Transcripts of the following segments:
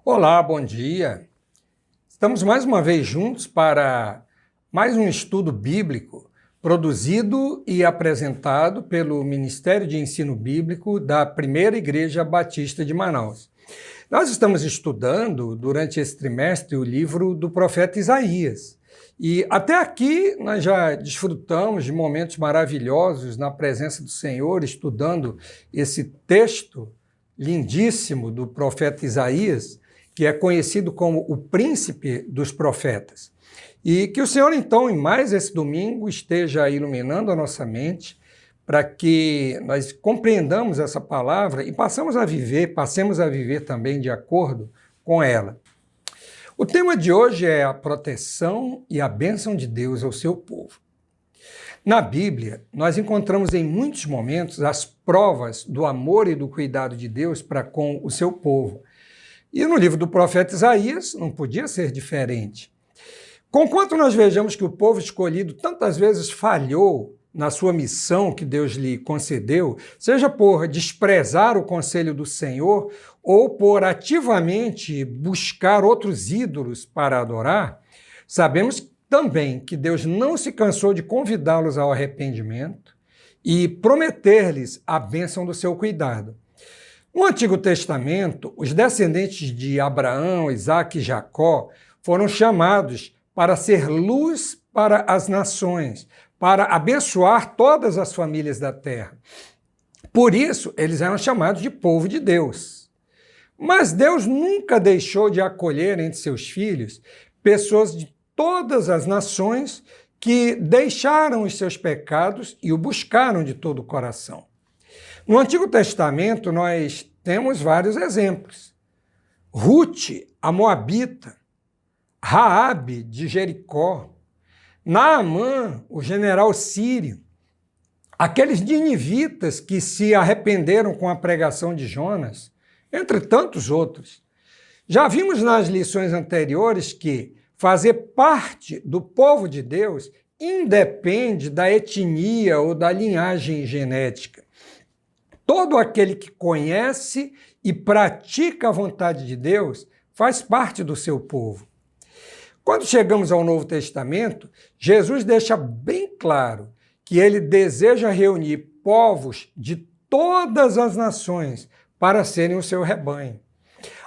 Olá, bom dia. Estamos mais uma vez juntos para mais um estudo bíblico produzido e apresentado pelo Ministério de Ensino Bíblico da Primeira Igreja Batista de Manaus. Nós estamos estudando durante esse trimestre o livro do profeta Isaías. E até aqui nós já desfrutamos de momentos maravilhosos na presença do Senhor, estudando esse texto lindíssimo do profeta Isaías, que é conhecido como o príncipe dos profetas. E que o Senhor, então, em mais esse domingo, esteja iluminando a nossa mente para que nós compreendamos essa palavra e passemos a viver também de acordo com ela. O tema de hoje é a proteção e a bênção de Deus ao seu povo. Na Bíblia, nós encontramos em muitos momentos as provas do amor e do cuidado de Deus para com o seu povo. E no livro do profeta Isaías não podia ser diferente. Conquanto nós vejamos que o povo escolhido tantas vezes falhou na sua missão que Deus lhe concedeu, seja por desprezar o conselho do Senhor ou por ativamente buscar outros ídolos para adorar, sabemos também que Deus não se cansou de convidá-los ao arrependimento e prometer-lhes a bênção do seu cuidado. No Antigo Testamento, os descendentes de Abraão, Isaque e Jacó foram chamados para ser luz para as nações, para abençoar todas as famílias da terra. Por isso, eles eram chamados de povo de Deus. Mas Deus nunca deixou de acolher entre seus filhos pessoas de todas as nações que deixaram os seus pecados e o buscaram de todo o coração. No Antigo Testamento, nós temos vários exemplos. Ruth, a Moabita, Raabe, de Jericó, Naamã, o general sírio, aqueles ninivitas que se arrependeram com a pregação de Jonas, entre tantos outros. Já vimos nas lições anteriores que fazer parte do povo de Deus independe da etnia ou da linhagem genética. Todo aquele que conhece e pratica a vontade de Deus faz parte do seu povo. Quando chegamos ao Novo Testamento, Jesus deixa bem claro que ele deseja reunir povos de todas as nações para serem o seu rebanho.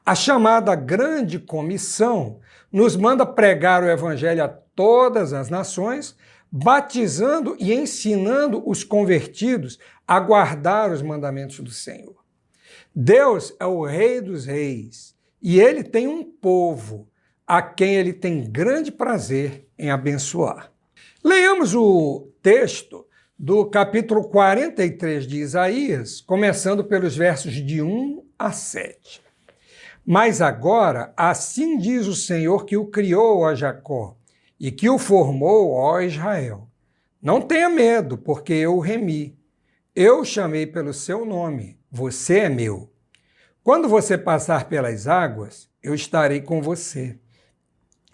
A chamada Grande Comissão nos manda pregar o Evangelho a todas as nações, batizando e ensinando os convertidos a guardar os mandamentos do Senhor. Deus é o Rei dos Reis e ele tem um povo a quem ele tem grande prazer em abençoar. Leiamos o texto do capítulo 43 de Isaías, começando pelos versos de 1 a 7. Mas agora, assim diz o Senhor que o criou, ó Jacó, e que o formou, ó Israel. Não tenha medo, porque eu o remi. Eu o chamei pelo seu nome, você é meu. Quando você passar pelas águas, eu estarei com você.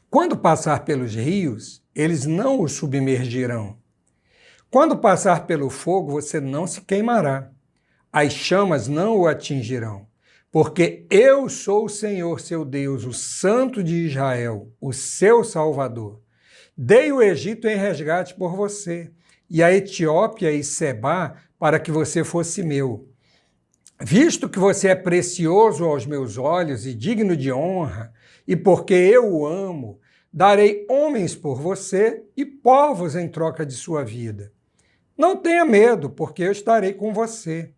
Quando passar pelos rios, eles não o submergirão. Quando passar pelo fogo, você não se queimará. As chamas não o atingirão. Porque eu sou o Senhor, seu Deus, o Santo de Israel, o seu Salvador. Dei o Egito em resgate por você, e a Etiópia e Sebá para que você fosse meu. Visto que você é precioso aos meus olhos e digno de honra, e porque eu o amo, darei homens por você e povos em troca de sua vida. Não tenha medo, porque eu estarei com você.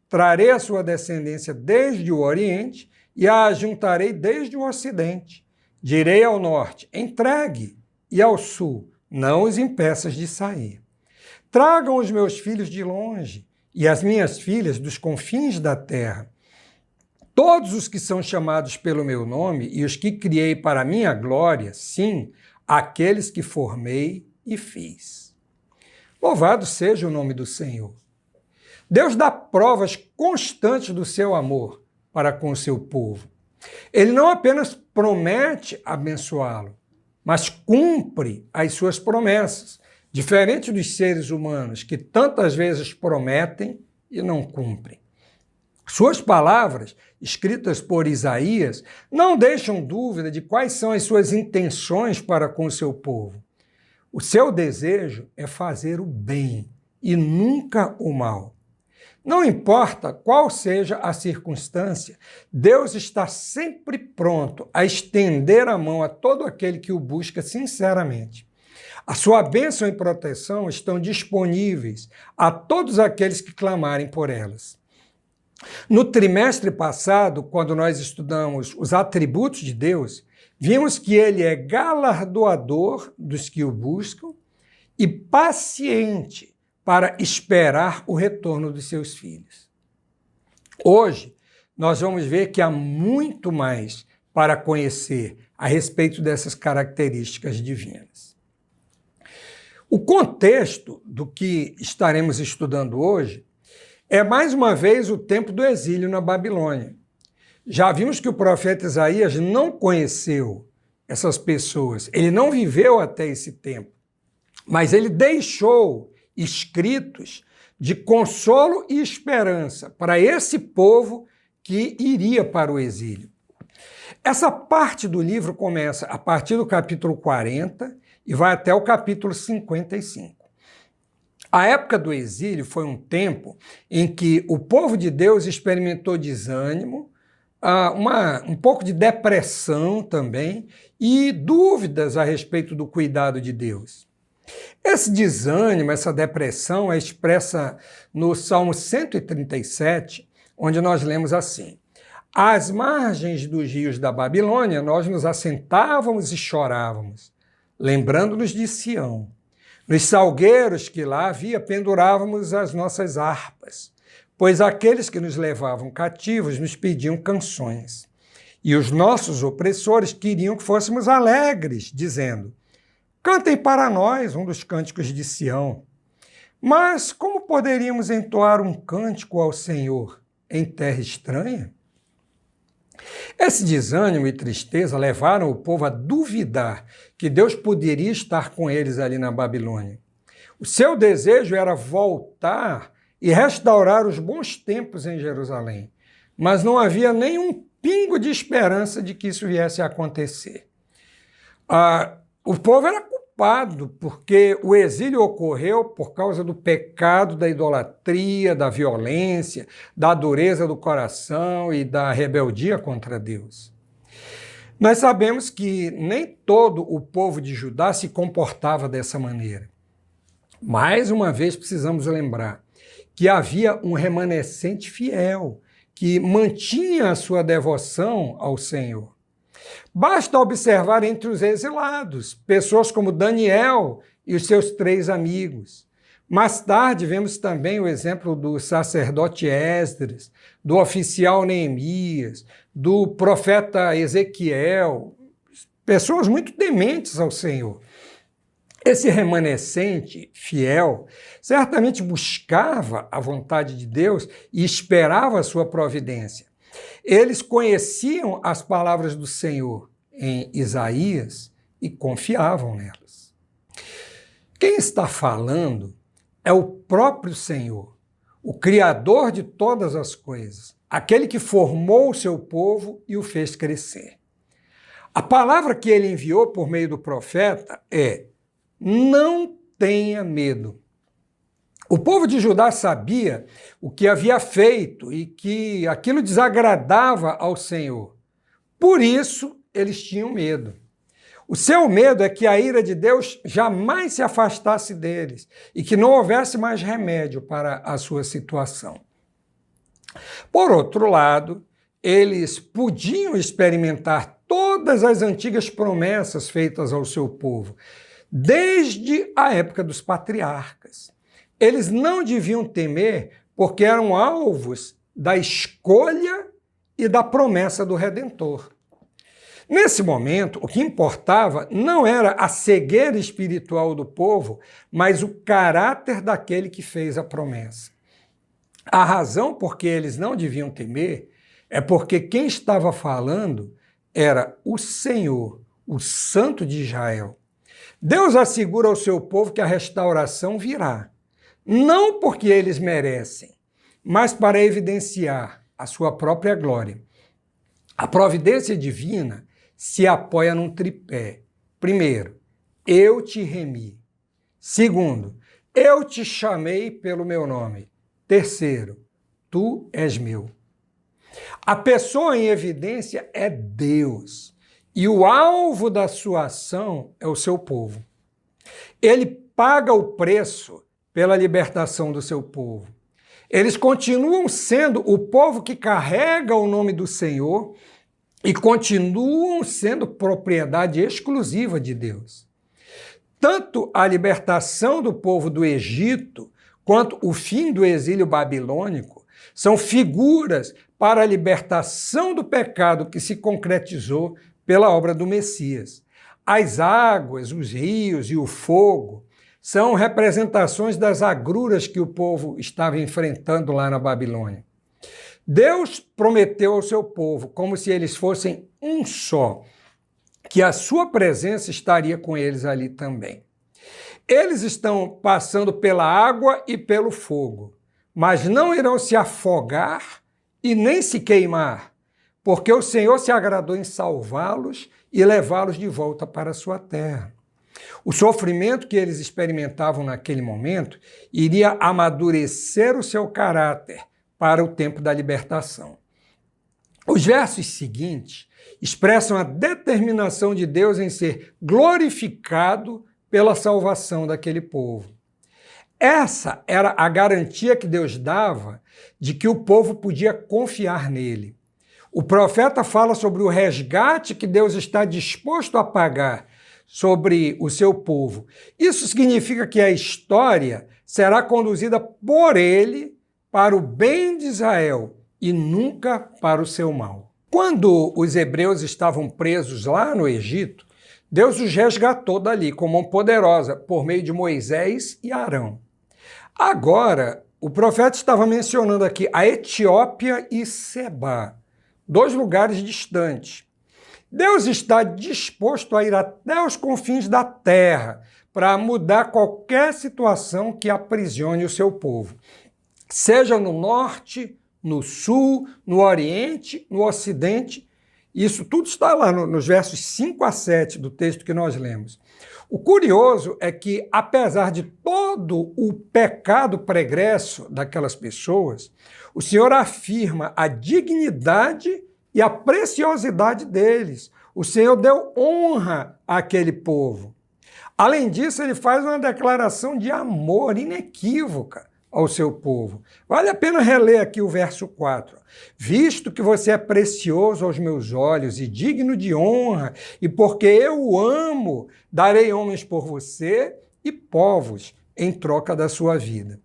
Trarei a sua descendência desde o Oriente e a ajuntarei desde o Ocidente. Direi ao Norte, entregue, e ao Sul, não os impeças de sair. Tragam os meus filhos de longe e as minhas filhas dos confins da terra. Todos os que são chamados pelo meu nome e os que criei para a minha glória, sim, aqueles que formei e fiz. Louvado seja o nome do Senhor. Deus dá provas constantes do seu amor para com o seu povo. Ele não apenas promete abençoá-lo, mas cumpre as suas promessas, diferente dos seres humanos que tantas vezes prometem e não cumprem. Suas palavras, escritas por Isaías, não deixam dúvida de quais são as suas intenções para com o seu povo. O seu desejo é fazer o bem e nunca o mal. Não importa qual seja a circunstância, Deus está sempre pronto a estender a mão a todo aquele que o busca sinceramente. A sua bênção e proteção estão disponíveis a todos aqueles que clamarem por elas. No trimestre passado, quando nós estudamos os atributos de Deus, vimos que ele é galardoador dos que o buscam e paciente para esperar o retorno dos seus filhos. Hoje, nós vamos ver que há muito mais para conhecer a respeito dessas características divinas. O contexto do que estaremos estudando hoje é, mais uma vez, o tempo do exílio na Babilônia. Já vimos que o profeta Isaías não conheceu essas pessoas, ele não viveu até esse tempo, mas ele deixou escritos de consolo e esperança para esse povo que iria para o exílio. Essa parte do livro começa a partir do capítulo 40 e vai até o capítulo 55. A época do exílio foi um tempo em que o povo de Deus experimentou desânimo, um pouco de depressão também e dúvidas a respeito do cuidado de Deus. Esse desânimo, essa depressão é expressa no Salmo 137, onde nós lemos assim: às margens dos rios da Babilônia, nós nos assentávamos e chorávamos, lembrando-nos de Sião. Nos salgueiros que lá havia, pendurávamos as nossas harpas, pois aqueles que nos levavam cativos nos pediam canções. E os nossos opressores queriam que fôssemos alegres, dizendo: cantem para nós um dos cânticos de Sião. Mas como poderíamos entoar um cântico ao Senhor em terra estranha? Esse desânimo e tristeza levaram o povo a duvidar que Deus poderia estar com eles ali na Babilônia. O seu desejo era voltar e restaurar os bons tempos em Jerusalém, mas não havia nenhum pingo de esperança de que isso viesse a acontecer. O povo era culpado porque o exílio ocorreu por causa do pecado da idolatria, da violência, da dureza do coração e da rebeldia contra Deus. Nós sabemos que nem todo o povo de Judá se comportava dessa maneira. Mais uma vez precisamos lembrar que havia um remanescente fiel que mantinha a sua devoção ao Senhor. Basta observar entre os exilados pessoas como Daniel e os seus 3 amigos. Mais tarde, vemos também o exemplo do sacerdote Esdras, do oficial Neemias, do profeta Ezequiel, pessoas muito tementes ao Senhor. Esse remanescente fiel certamente buscava a vontade de Deus e esperava a sua providência. Eles conheciam as palavras do Senhor em Isaías e confiavam nelas. Quem está falando é o próprio Senhor, o Criador de todas as coisas, aquele que formou o seu povo e o fez crescer. A palavra que ele enviou por meio do profeta é: não tenha medo. O povo de Judá sabia o que havia feito e que aquilo desagradava ao Senhor. Por isso, eles tinham medo. O seu medo é que a ira de Deus jamais se afastasse deles e que não houvesse mais remédio para a sua situação. Por outro lado, eles podiam experimentar todas as antigas promessas feitas ao seu povo, desde a época dos patriarcas. Eles não deviam temer porque eram alvos da escolha e da promessa do Redentor. Nesse momento, o que importava não era a cegueira espiritual do povo, mas o caráter daquele que fez a promessa. A razão por que eles não deviam temer é porque quem estava falando era o Senhor, o Santo de Israel. Deus assegura ao seu povo que a restauração virá, não porque eles merecem, mas para evidenciar a sua própria glória. A providência divina se apoia num tripé. Primeiro, eu te remi. Segundo, eu te chamei pelo meu nome. Terceiro, tu és meu. A pessoa em evidência é Deus e o alvo da sua ação é o seu povo. Ele paga o preço pela libertação do seu povo. Eles continuam sendo o povo que carrega o nome do Senhor e continuam sendo propriedade exclusiva de Deus. Tanto a libertação do povo do Egito quanto o fim do exílio babilônico são figuras para a libertação do pecado que se concretizou pela obra do Messias. As águas, os rios e o fogo são representações das agruras que o povo estava enfrentando lá na Babilônia. Deus prometeu ao seu povo, como se eles fossem um só, que a sua presença estaria com eles ali também. Eles estão passando pela água e pelo fogo, mas não irão se afogar e nem se queimar, porque o Senhor se agradou em salvá-los e levá-los de volta para a sua terra. O sofrimento que eles experimentavam naquele momento iria amadurecer o seu caráter para o tempo da libertação. Os versos seguintes expressam a determinação de Deus em ser glorificado pela salvação daquele povo. Essa era a garantia que Deus dava de que o povo podia confiar nele. O profeta fala sobre o resgate que Deus está disposto a pagar sobre o seu povo. Isso significa que a história será conduzida por ele para o bem de Israel e nunca para o seu mal. Quando os hebreus estavam presos lá no Egito, Deus os resgatou dali com mão poderosa por meio de Moisés e Arão. Agora, o profeta estava mencionando aqui a Etiópia e Sebá, dois lugares distantes. Deus está disposto a ir até os confins da terra para mudar qualquer situação que aprisione o seu povo. Seja no norte, no sul, no oriente, no ocidente. Isso tudo está lá nos versos 5 a 7 do texto que nós lemos. O curioso é que, apesar de todo o pecado pregresso daquelas pessoas, o Senhor afirma a dignidade e a preciosidade deles. O Senhor deu honra àquele povo. Além disso, ele faz uma declaração de amor inequívoca ao seu povo. Vale a pena reler aqui o verso 4. Visto que você é precioso aos meus olhos e digno de honra, e porque eu o amo, darei homens por você e povos em troca da sua vida.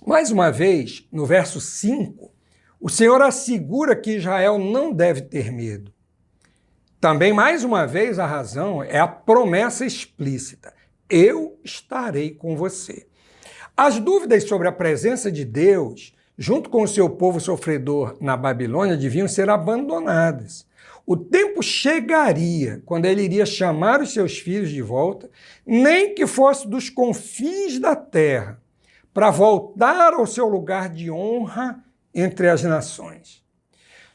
Mais uma vez, no verso 5, o Senhor assegura que Israel não deve ter medo. Também, mais uma vez, a razão é a promessa explícita. Eu estarei com você. As dúvidas sobre a presença de Deus, junto com o seu povo sofredor na Babilônia, deviam ser abandonadas. O tempo chegaria quando ele iria chamar os seus filhos de volta, nem que fosse dos confins da terra, para voltar ao seu lugar de honra entre as nações.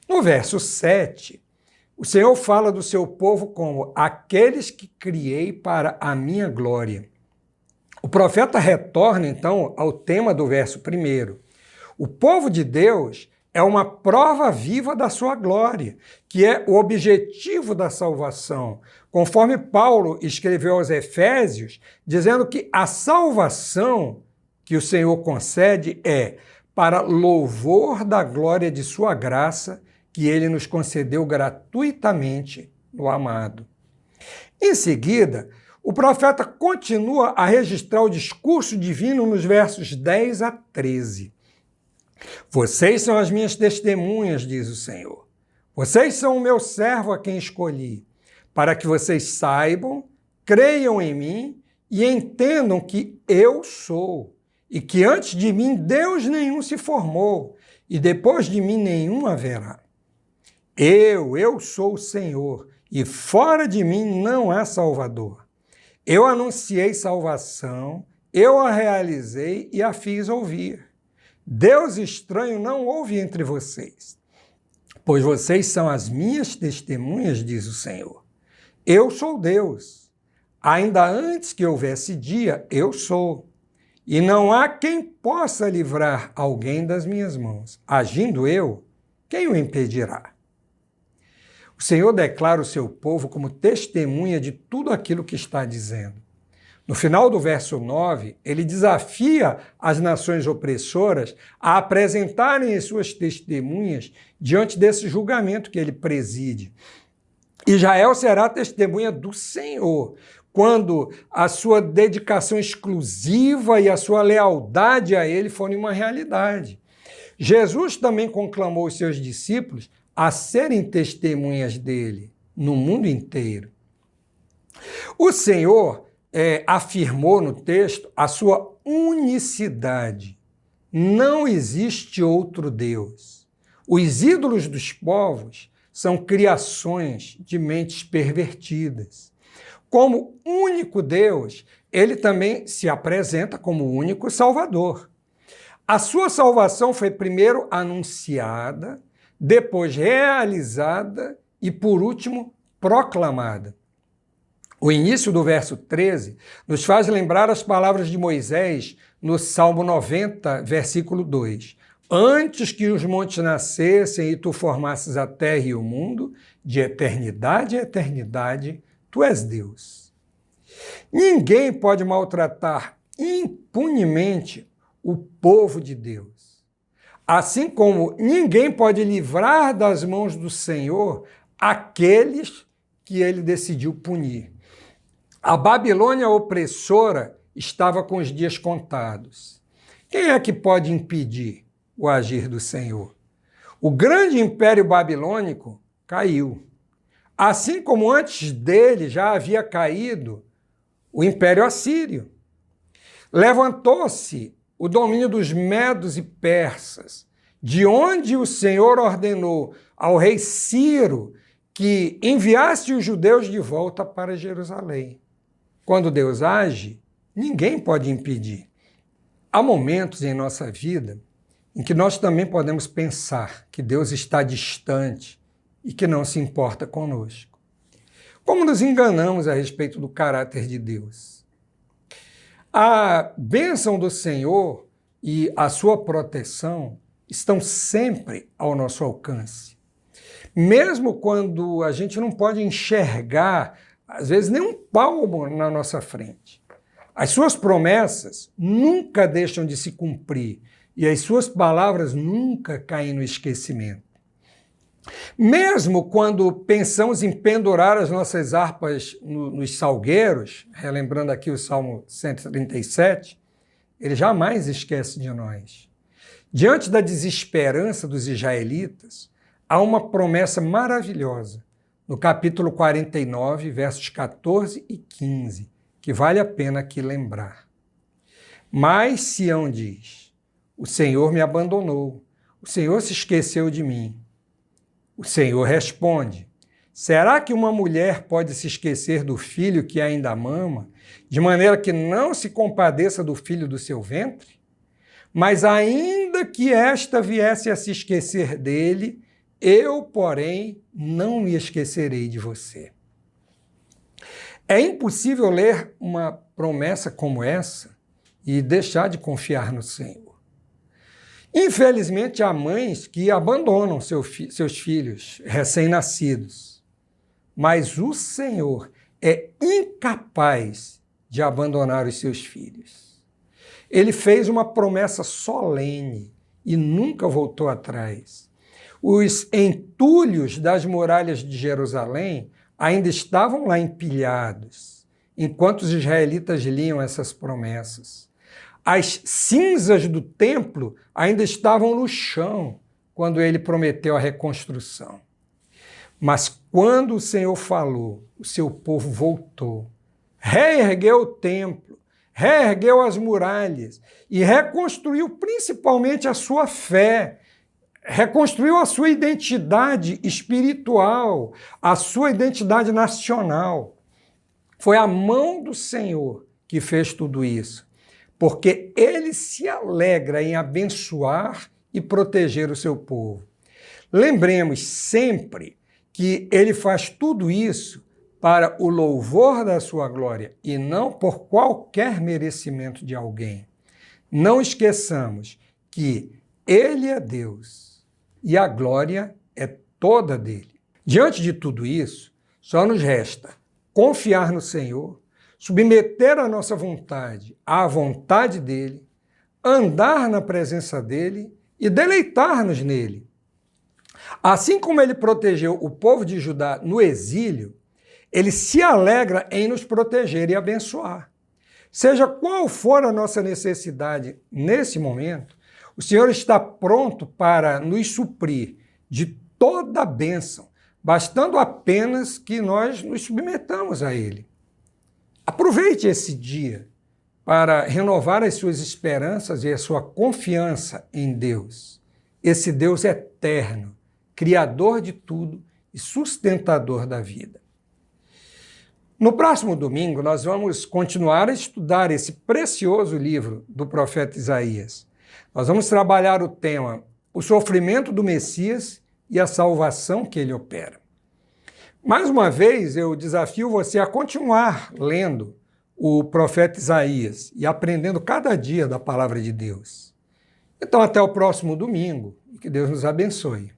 No verso 7, o Senhor fala do seu povo como aqueles que criei para a minha glória. O profeta retorna, então, ao tema do verso 1. O povo de Deus é uma prova viva da sua glória, que é o objetivo da salvação, conforme Paulo escreveu aos Efésios, dizendo que a salvação que o Senhor concede é para louvor da glória de sua graça, que ele nos concedeu gratuitamente no amado. Em seguida, o profeta continua a registrar o discurso divino nos versos 10 a 13. Vocês são as minhas testemunhas, diz o Senhor. Vocês são o meu servo a quem escolhi, para que vocês saibam, creiam em mim e entendam que eu sou, e que antes de mim Deus nenhum se formou, e depois de mim nenhum haverá. Eu sou o Senhor, e fora de mim não há Salvador. Eu anunciei salvação, eu a realizei e a fiz ouvir. Deus estranho não houve entre vocês, pois vocês são as minhas testemunhas, diz o Senhor. Eu sou Deus. Ainda antes que houvesse dia, eu sou. E não há quem possa livrar alguém das minhas mãos. Agindo eu, quem o impedirá? O Senhor declara o seu povo como testemunha de tudo aquilo que está dizendo. No final do verso 9, ele desafia as nações opressoras a apresentarem as suas testemunhas diante desse julgamento que ele preside. Israel será testemunha do Senhor, quando a sua dedicação exclusiva e a sua lealdade a ele forem uma realidade. Jesus também conclamou os seus discípulos a serem testemunhas dele no mundo inteiro. O Senhor afirmou no texto a sua unicidade. Não existe outro Deus. Os ídolos dos povos são criações de mentes pervertidas. Como único Deus, ele também se apresenta como único Salvador. A sua salvação foi primeiro anunciada, depois realizada e, por último, proclamada. O início do verso 13 nos faz lembrar as palavras de Moisés no Salmo 90, versículo 2. Antes que os montes nascessem e tu formasses a terra e o mundo, de eternidade a eternidade, tu és Deus. Ninguém pode maltratar impunemente o povo de Deus. Assim como ninguém pode livrar das mãos do Senhor aqueles que ele decidiu punir. A Babilônia opressora estava com os dias contados. Quem é que pode impedir o agir do Senhor? O grande império babilônico caiu. Assim como antes dele já havia caído o império assírio. Levantou-se o domínio dos medos e persas, de onde o Senhor ordenou ao rei Ciro que enviasse os judeus de volta para Jerusalém. Quando Deus age, ninguém pode impedir. Há momentos em nossa vida em que nós também podemos pensar que Deus está distante e que não se importa conosco. Como nos enganamos a respeito do caráter de Deus? A bênção do Senhor e a sua proteção estão sempre ao nosso alcance. Mesmo quando a gente não pode enxergar, às vezes, nem um palmo na nossa frente. As suas promessas nunca deixam de se cumprir e as suas palavras nunca caem no esquecimento. Mesmo quando pensamos em pendurar as nossas harpas nos salgueiros, relembrando aqui o Salmo 137, ele jamais esquece de nós. Diante da desesperança dos israelitas, há uma promessa maravilhosa no capítulo 49, versos 14 e 15, que vale a pena aqui lembrar. Mas Sião diz: o Senhor me abandonou, o Senhor se esqueceu de mim. O Senhor responde: será que uma mulher pode se esquecer do filho que ainda mama, de maneira que não se compadeça do filho do seu ventre? Mas ainda que esta viesse a se esquecer dele, eu, porém, não me esquecerei de você. É impossível ler uma promessa como essa e deixar de confiar no Senhor. Infelizmente, há mães que abandonam seus filhos recém-nascidos, mas o Senhor é incapaz de abandonar os seus filhos. Ele fez uma promessa solene e nunca voltou atrás. Os entulhos das muralhas de Jerusalém ainda estavam lá empilhados, enquanto os israelitas liam essas promessas. As cinzas do templo ainda estavam no chão quando ele prometeu a reconstrução. Mas quando o Senhor falou, o seu povo voltou, reergueu o templo, reergueu as muralhas e reconstruiu principalmente a sua fé, reconstruiu a sua identidade espiritual, a sua identidade nacional. Foi a mão do Senhor que fez tudo isso, porque ele se alegra em abençoar e proteger o seu povo. Lembremos sempre que ele faz tudo isso para o louvor da sua glória e não por qualquer merecimento de alguém. Não esqueçamos que ele é Deus e a glória é toda dele. Diante de tudo isso, só nos resta confiar no Senhor, submeter a nossa vontade à vontade dele, andar na presença dele e deleitar-nos nele. Assim como ele protegeu o povo de Judá no exílio, ele se alegra em nos proteger e abençoar. Seja qual for a nossa necessidade nesse momento, o Senhor está pronto para nos suprir de toda a bênção, bastando apenas que nós nos submetamos a Ele. Aproveite esse dia para renovar as suas esperanças e a sua confiança em Deus. Esse Deus eterno, Criador de tudo e sustentador da vida. No próximo domingo, nós vamos continuar a estudar esse precioso livro do profeta Isaías. Nós vamos trabalhar o tema, o sofrimento do Messias e a salvação que ele opera. Mais uma vez, eu desafio você a continuar lendo o profeta Isaías e aprendendo cada dia da palavra de Deus. Então, até o próximo domingo e que Deus nos abençoe.